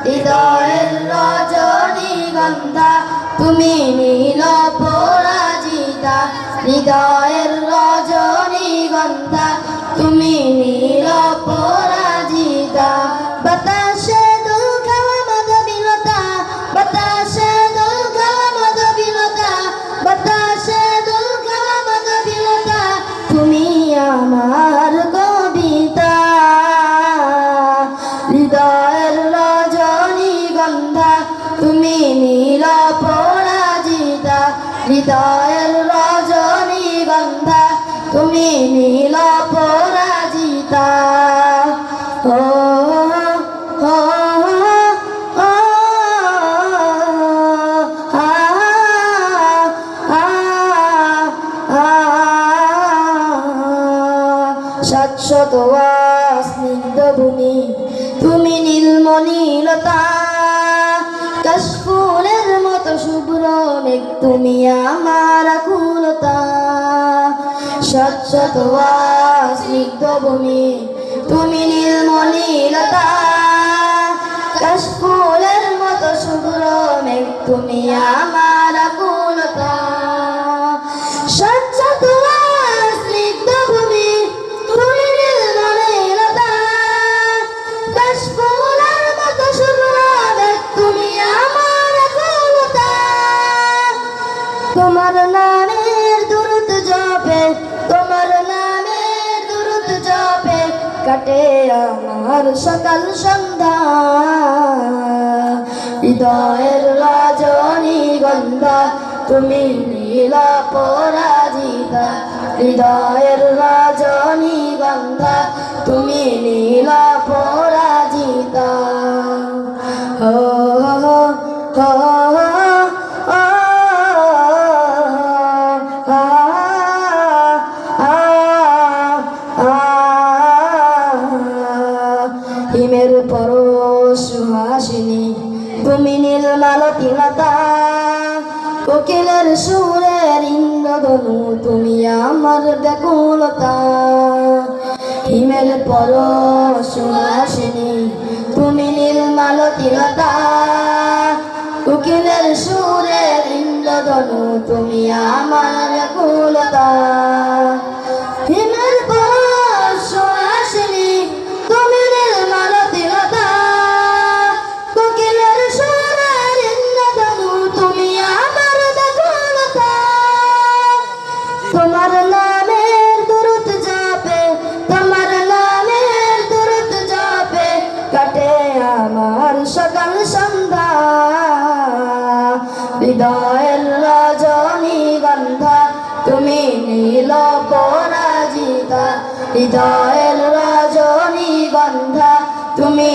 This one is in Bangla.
হৃদয়ের রজনীগন্ধা তুমি নীল পরাজিতা, হৃদয়ের রজনীগন্ধা তুমি নীল পরাজিতা। বাতাসে দোল খাওয়া মাধবীলতা, বাতাসে দোল খাওয়া মাধবীলতা, বাতাসে দোল খাওয়া মাধবীলতা তুমি আমার কবিতা। হৃদয়ের রজনীগন্ধা তুমি নীল পরাজিতা, হৃদয়ের রজনীগন্ধা তুমি নীল পরাজিতা। ও ও শাশ্বত স্নিগ্ধ ভূমি তুমি নীলমণিলতা, কাশফুলের মতো শুভ্র মেঘ তুমি আমার আকুলতা। শাশ্বত স্নিগ্ধ ভূমি তুমি নীলমণিলতা, কাশফুলের মতো শুভ্র মেঘ তুমি আমার আকুলতা। শাশ্বত স্নিগ্ধ ভূমি তুমি নীলমণিলতা, কাশফুলের মতো শুভ্র মেঘ তুমি আমার আকুলতা। তোমার নামের দুরূদ জপে, তোমার নামের দুরূদ জপে কাটে আমার সকাল সন্ধ্যা। হৃদয়ের রজনীগন্ধা তুমি নীল পরাজিতা, হৃদয়ের রজনীগন্ধা তুমি নীল পরাজিতা। হো হো হো হিমের পরশ সুহাসিনী তুমি নীলমালতিলতা, কোকিলের সুরের ইন্দ্রধনু তুমি আমার ব্যাকুলতা। হিমের পরশ সুহাসিনী তুমি নীলমালতিলতা, কোকিলের সুরের ইন্দ্রধনু তুমি আমার ব্যাকুলতা। হিমের পরশ সুহাসিনী তুমি নীলমালতিলতা, কোকিলের সুরের ইন্দ্রধনু তুমি আমার ব্যাকুলতা। তোমার নামের দুরূদ জপে, তোমার নামের দুরূদ জপে কাটে আমার সকাল সন্ধ্যা। হৃদয়ের রজনীগন্ধা তুমি নীল পরাজিতা, হৃদয়ের রজনীগন্ধা তুমি